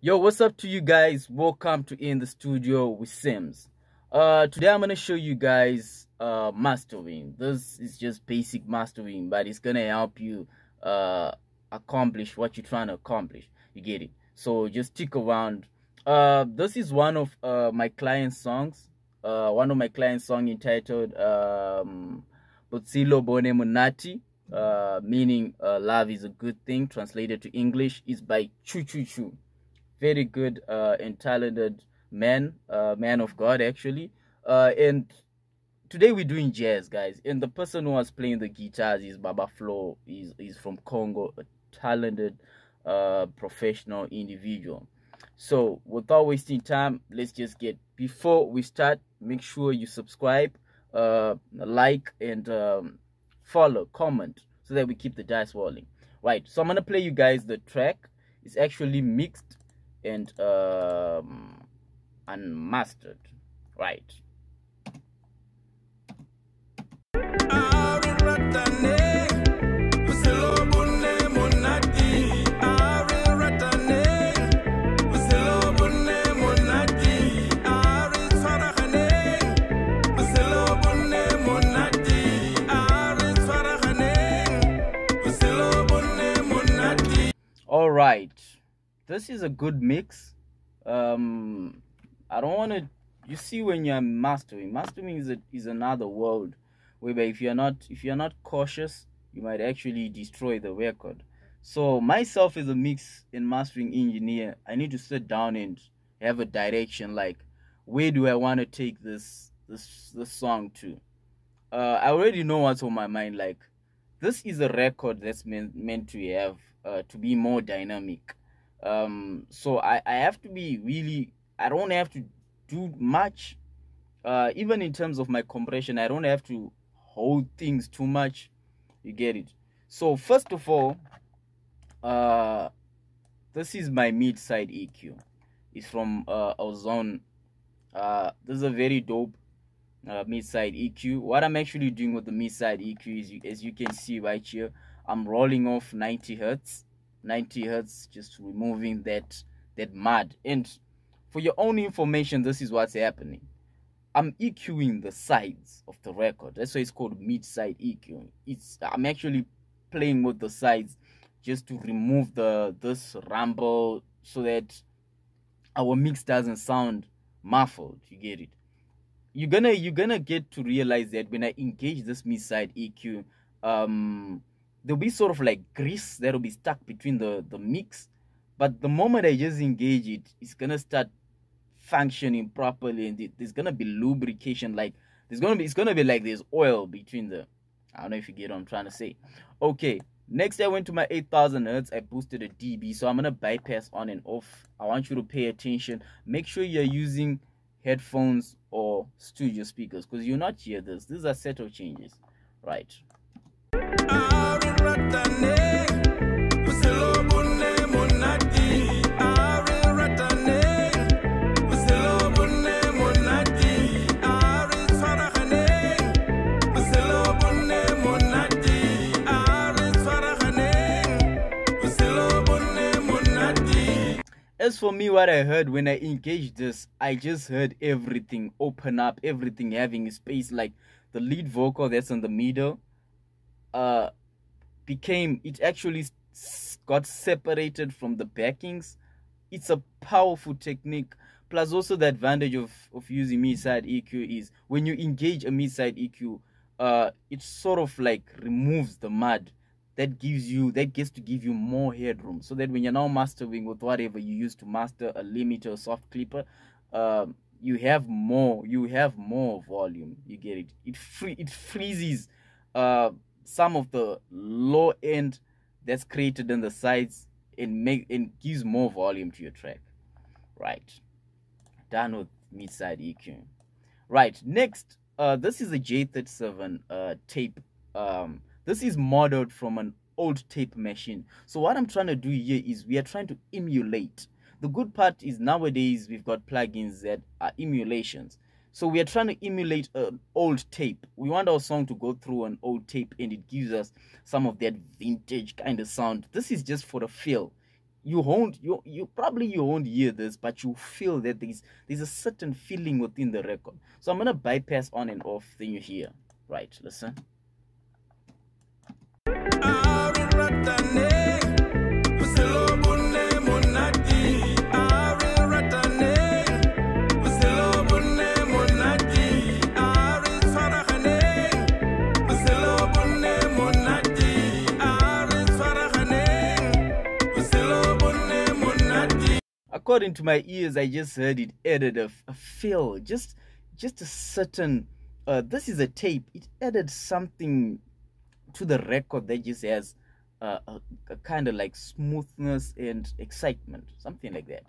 Yo, what's up to you guys? Welcome to In the Studio with Sims. Today I'm gonna show you guys mastering. This is just basic mastering, but it's gonna help you accomplish what you're trying to accomplish. You get it? So just stick around. This is one of my client's songs. One of my client's song entitled Botshelo Monate, meaning love is a good thing. Translated to English is by Chu. Very good and talented man of God actually. And today we're doing jazz, guys, and the person who was playing the guitars is Baba Flo. He's from Congo, a talented professional individual. So without wasting time, let's just get, before we start, make sure you subscribe, like, and follow, comment, so that we keep the dice rolling. Right, so I'm gonna play you guys the track. It's actually mixed and unmastered. Right. All right, this is a good mix. I don't want to, you see, when you're mastering is another world, whereby if you're not cautious, you might actually destroy the record. So myself, as a mix and mastering engineer, I need to sit down and have a direction, like, where do I want to take this song to. I already know what's on my mind. Like, this is a record that's meant to have to be more dynamic. So I have to be really, I don't have to do much, even in terms of my compression. I don't have to hold things too much. You get it? So first of all, this is my mid-side EQ. It's from Ozone. This is a very dope mid-side EQ. What I'm actually doing with the mid-side EQ is, as you can see right here, I'm rolling off 90 hertz, just removing that mud. And for your own information, this is what's happening. I'm EQing the sides of the record. That's why it's called mid-side EQ. I'm actually playing with the sides just to remove this rumble, so that our mix doesn't sound muffled. You get it? You're gonna get to realize that when I engage this mid-side EQ, there'll be sort of like grease that'll be stuck between the mix. But the moment I just engage it, it's gonna start functioning properly, and there's gonna be lubrication. Like, it's gonna be like there's oil between the, I don't know if you get what I'm trying to say. Okay, next I went to my 8000 hertz. I boosted a dB, so I'm gonna bypass on and off. I want you to pay attention. Make sure you're using headphones or studio speakers, because you'll not hear this. These are subtle changes, right? As for me, what I heard when I engaged this, I just heard everything open up, everything having a space. Like, the lead vocal that's in the middle it actually got separated from the backings. It's a powerful technique. Plus, also, the advantage of using mid-side EQ is, when you engage a mid-side EQ, it sort of like removes the mud. That gets to give you more headroom, so that when you're now mastering with whatever you use to master, a limiter, a soft clipper, you have more volume. You get it? It freezes some of the low end that's created on the sides, and gives more volume to your track. Right, done with mid-side EQ. Right, next, this is a J37 tape. This is modeled from an old tape machine. So what I'm trying to do here is, we are trying to emulate. The good part is, nowadays we've got plugins that are emulations. So we are trying to emulate an old tape. We want our song to go through an old tape, and it gives us some of that vintage kind of sound. This is just for the feel. you probably you won't hear this, but you feel that there's a certain feeling within the record. So I'm gonna bypass on and off, then you hear. Right, listen. According to my ears, I just heard it added a feel, just a certain. This is a tape. It added something to the record that just has a kind of like smoothness and excitement, something like that.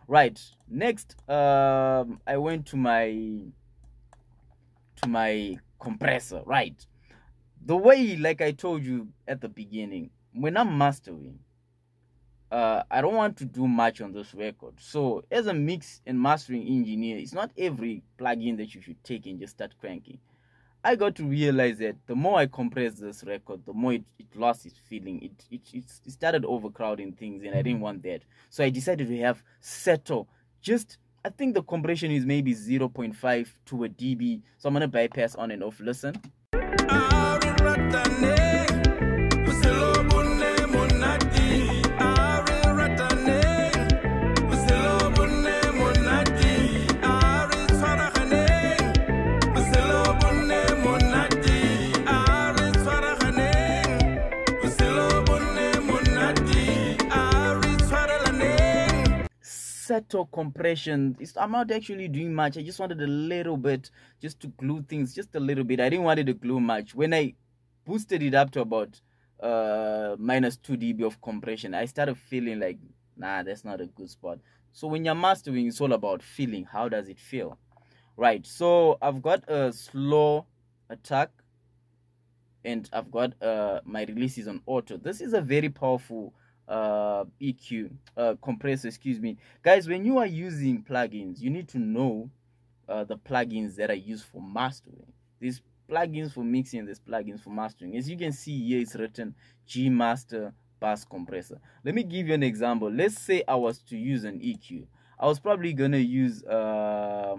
Right. Next, I went to my compressor. Right. The way, like I told you at the beginning, when I'm mastering, I don't want to do much on this record. So as a mix and mastering engineer, it's not every plugin that you should take and just start cranking. I got to realize that the more I compressed this record, the more it lost its feeling. It started overcrowding things, and I didn't want that. So I decided to have settle. I think the compression is maybe 0.5 to a dB. So I'm going to bypass on and off. Listen. Settle compression. I'm not actually doing much. I just wanted a little bit just to glue things, just a little bit. I didn't want it to glue much. When I boosted it up to about minus 2 dB of compression, I started feeling like, nah, that's not a good spot. So when you're mastering, it's all about feeling. How does it feel? Right. So I've got a slow attack, and I've got my releases on auto. This is a very powerful EQ compressor, excuse me. Guys, when you are using plugins, you need to know the plugins that are used for mastering. These plugins for mixing, these plugins for mastering. As you can see here, it's written G Master Bass Compressor. Let me give you an example. Let's say I was to use an EQ. I was probably gonna use I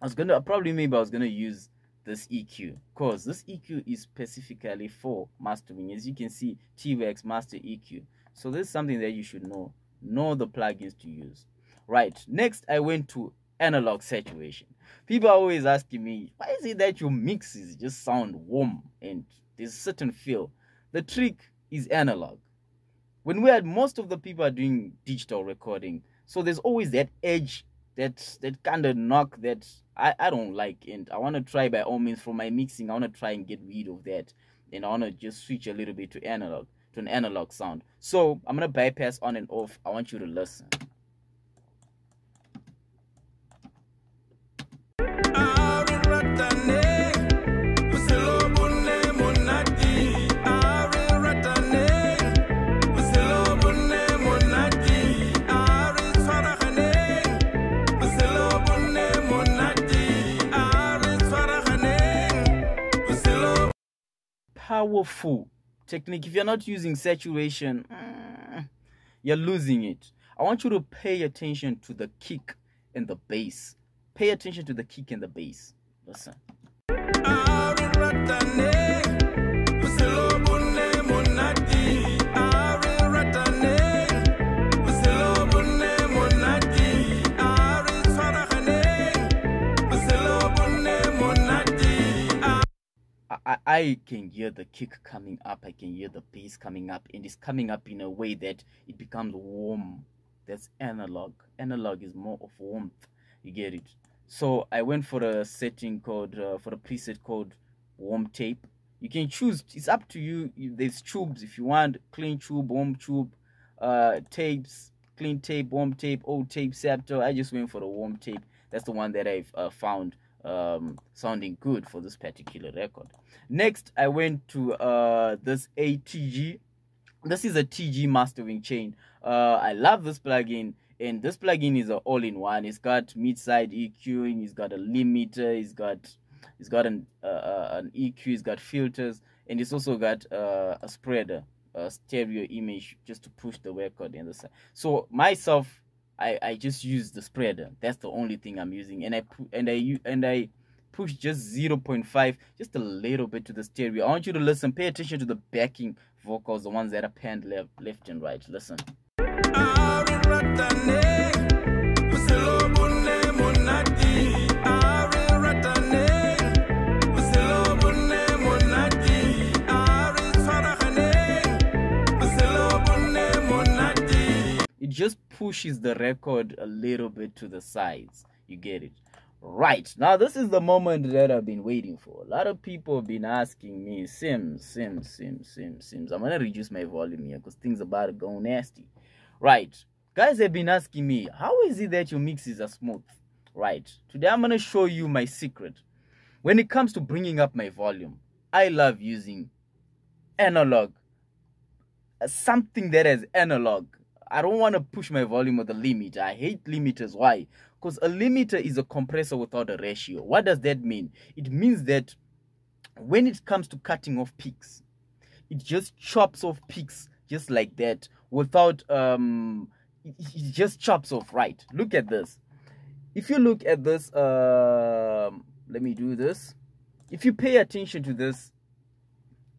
was gonna use this EQ, because this EQ is specifically for mastering. As you can see, T-Rex Master EQ. So this is something that you should know the plugins to use. Right, next I went to analog saturation. People are always asking me, why is it that your mixes just sound warm and there's a certain feel? The trick is analog. When most of the people are doing digital recording, so there's always that edge, that kind of knock that I don't like, and I want to try by all means for my mixing. I want to try and get rid of that, and I want to just switch a little bit to an analog sound. So I'm gonna bypass on and off. I want you to listen. Powerful technique. If you're not using saturation, you're losing it. I want you to pay attention to the kick and the bass. Pay attention to the kick and the bass. Listen. I can hear the kick coming up, I can hear the bass coming up, and it's coming up in a way that it becomes warm. That's analog. Analog is more of warmth. You get it? So I went for a setting called, for a preset called warm tape. You can choose, it's up to you. There's tubes if you want, clean tube, warm tube, tapes, clean tape, warm tape, old tape, Sapto. I just went for the warm tape. That's the one that I've found sounding good for this particular record. Next, I went to this ATG. This is a TG mastering chain. I love this plugin, and this plugin is an all-in-one. It's got mid-side EQing, it's got a limiter, it's got an EQ, it's got filters, and it's also got a spreader stereo image just to push the record in the side. So myself, I just use the spreader. That's the only thing I'm using, and I push just 0.5, just a little bit to the stereo. I want you to listen. Pay attention to the backing vocals, the ones that are panned left and right. Listen. It just pushes the record a little bit to the sides. You get it? Right. Now, this is the moment that I've been waiting for. A lot of people have been asking me, Sims. I'm going to reduce my volume here because things are about to go nasty. Right. Guys have been asking me, how is it that your mixes are smooth? Right. Today, I'm going to show you my secret. When it comes to bringing up my volume, I love using analog. Something that is analog. I don't want to push my volume with a limiter. I hate limiters. Why? Because a limiter is a compressor without a ratio. What does that mean? It means that when it comes to cutting off peaks, it just chops off peaks just like that without it just chops off. Right. Look at this. If you look at this, let me do this. If you pay attention to this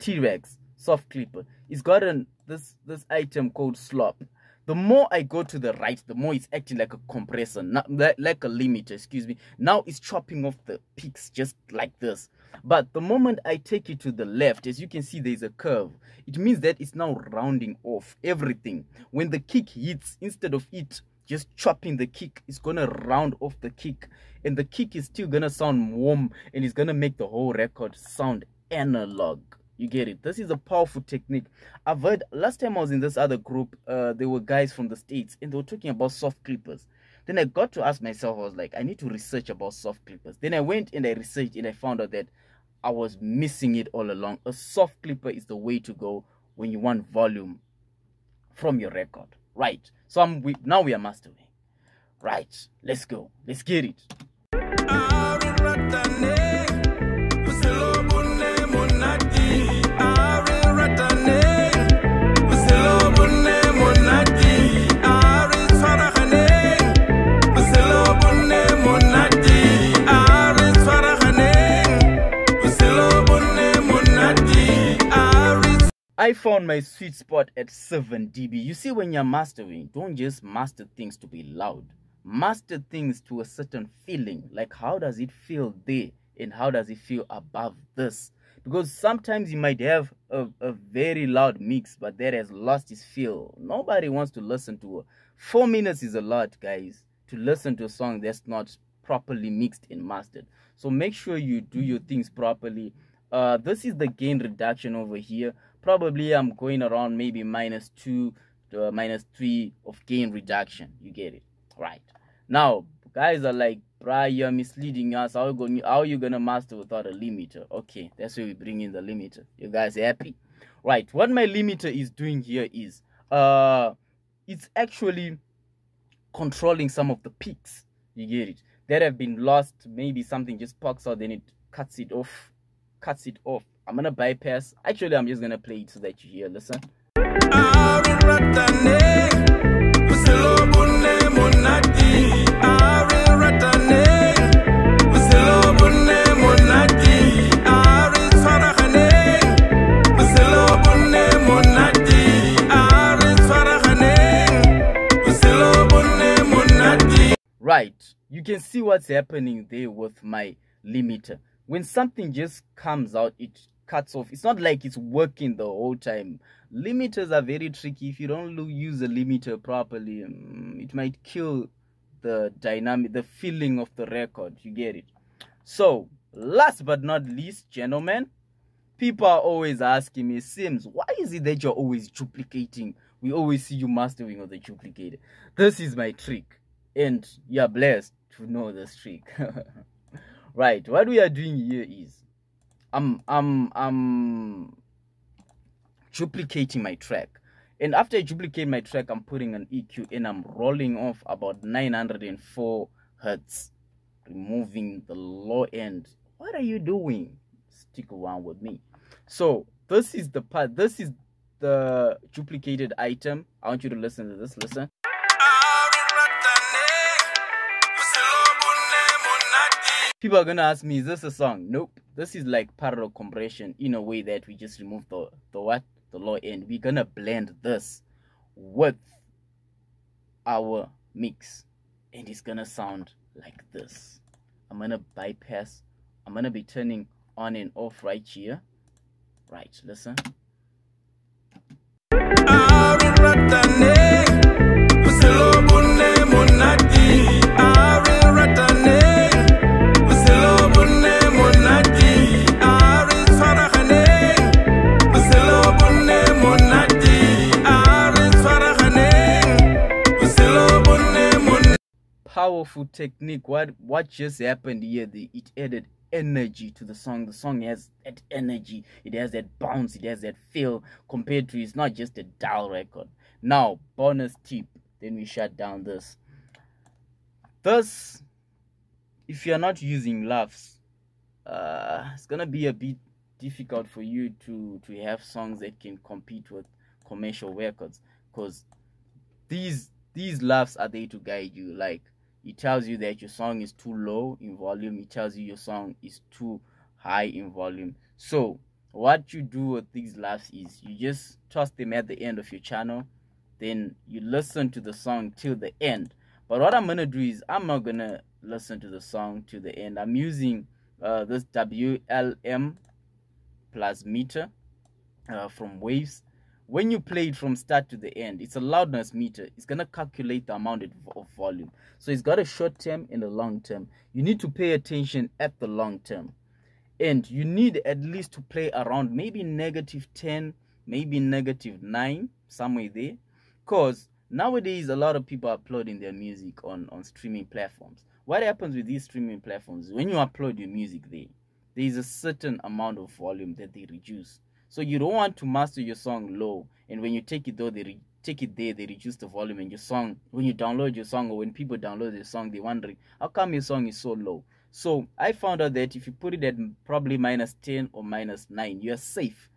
T-Rex soft clipper, it's got this item called slop. The more I go to the right, the more it's acting like a compressor, not like a limiter, excuse me. Now it's chopping off the peaks just like this. But the moment I take it to the left, as you can see, there's a curve. It means that it's now rounding off everything. When the kick hits, instead of it just chopping the kick, it's going to round off the kick. And the kick is still going to sound warm, and it's going to make the whole record sound analog. You get it? This is a powerful technique. I've heard, last time I was in this other group, there were guys from the States, and they were talking about soft clippers. Then I got to ask myself, I was like, I need to research about soft clippers. Then I went and I researched, and I found out that I was missing it all along. A soft clipper is the way to go when you want volume from your record. Right. So now we are mastering. Right. Let's go. Let's get it. I found my sweet spot at 7 dB. You see, when you're mastering, don't just master things to be loud. Master things to a certain feeling. Like, how does it feel there? And how does it feel above this? Because sometimes you might have a very loud mix, but that has lost its feel. Nobody wants to listen to it. 4 minutes is a lot, guys, to listen to a song that's not properly mixed and mastered. So make sure you do your things properly. This is the gain reduction over here. Probably I'm going around maybe -2 to -3 of gain reduction. You get it? Right. Now, guys are like, bruh, you're misleading us. How are you gonna master without a limiter? Okay, that's where we bring in the limiter. You guys happy? Right. What my limiter is doing here is it's actually controlling some of the peaks. You get it? That have been lost. Maybe something just pops out, then it cuts it off. I'm gonna bypass. Actually, I'm just gonna play it so that you hear. Listen. Right, you can see what's happening there with my limiter. When something just comes out, it cuts off. It's not like it's working the whole time. Limiters are very tricky. If you don't use a limiter properly, it might kill the dynamic, the feeling of the record. You get it? So, last but not least, gentlemen, people are always asking me, Sims, why is it that you're always duplicating? We always see you mastering with the duplicator. This is my trick, and you're blessed to know this trick. Right, what we are doing here is I'm duplicating my track, and after I duplicate my track, I'm putting an EQ and I'm rolling off about 904 hertz, removing the low end. What are you doing? Stick around with me. So this is the part, this is the duplicated item. I want you to listen to this. Listen. People are gonna ask me, is this a song? Nope. This is like parallel compression in a way that we just remove the what? The low end. We're gonna blend this with our mix, and it's gonna sound like this. I'm gonna bypass. I'm gonna be turning on and off right here. Right, listen. Powerful technique. What just happened here? It added energy to the song. The song has that energy, it has that bounce, it has that feel, compared to it's not just a dull record. Now, bonus tip, then we shut down this. Thus, if you're not using laughs, it's gonna be a bit difficult for you to have songs that can compete with commercial records, because these laughs are there to guide you. Like, it tells you that your song is too low in volume. It tells you your song is too high in volume. So what you do with these laughs is you just toss them at the end of your channel. Then you listen to the song till the end. But what I'm going to do is I'm not going to listen to the song till the end. I'm using this WLM plus meter from Waves. When you play it from start to the end, it's a loudness meter. It's going to calculate the amount of volume. So it's got a short term and a long term. You need to pay attention at the long term. And you need at least to play around maybe -10, maybe -9, somewhere there. Because nowadays, a lot of people are uploading their music on streaming platforms. What happens with these streaming platforms, when you upload your music there is a certain amount of volume that they reduce. So you don't want to master your song low, and when you take it though, they reduce the volume, and your song, when you download your song, or when people download your song, they're wondering how come your song is so low. So I found out that if you put it at probably -10 or -9, you're safe.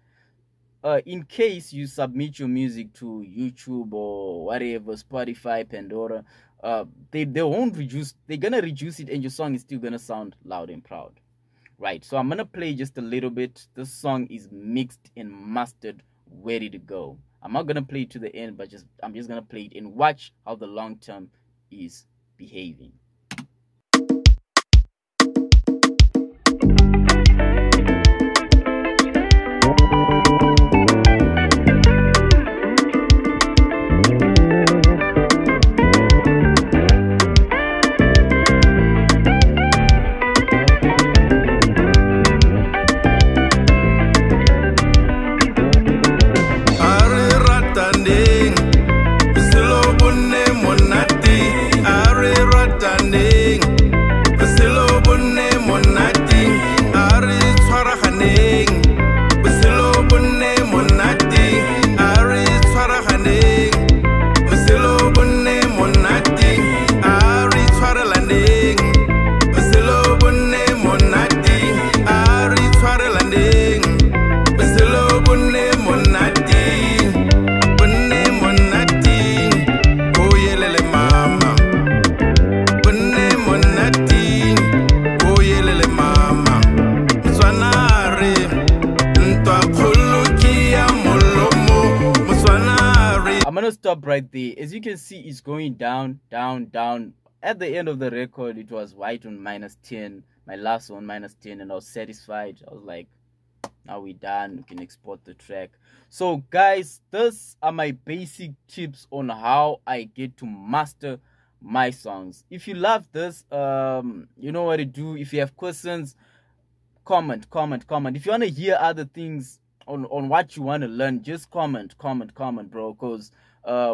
In case you submit your music to YouTube or whatever, Spotify, Pandora, they won't reduce. They're gonna reduce it, and your song is still gonna sound loud and proud. Right, so I'm gonna play just a little bit. This song is mixed and mastered, ready to go. I'm not gonna play it to the end, but I'm just gonna play it and watch how the long term is behaving. Stop right there. As you can see, it's going down, down, down. At the end of the record, it was white on -10. My last one -10, and I was satisfied. I was like, now we're done. We can export the track. So guys, these are my basic tips on how I get to master my songs. If you love this, you know what to do. If you have questions, comment. If you want to hear other things on what you want to learn, just comment, bro, because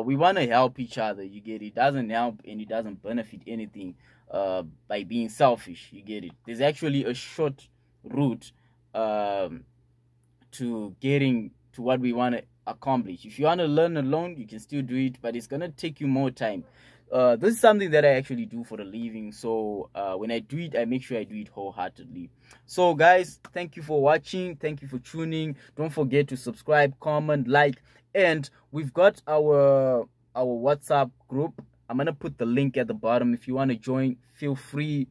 we want to help each other. You get it? It doesn't help and it doesn't benefit anything by being selfish. You get it? There's actually a short route to getting to what we want to accomplish. If you want to learn alone, you can still do it, but it's gonna take you more time. this is something that I actually do for a living. So when I do it, I make sure I do it wholeheartedly. So guys, thank you for watching. Thank you for tuning. Don't forget to subscribe, comment, like, and we've got our WhatsApp group. I'm gonna put the link at the bottom. If you want to join, feel free.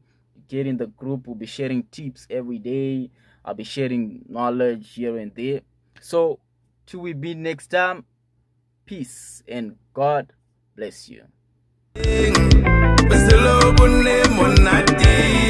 Get in the group. We'll be sharing tips every day. I'll be sharing knowledge here and there. So till we meet next time, peace and God bless you. Botshelo, Monate.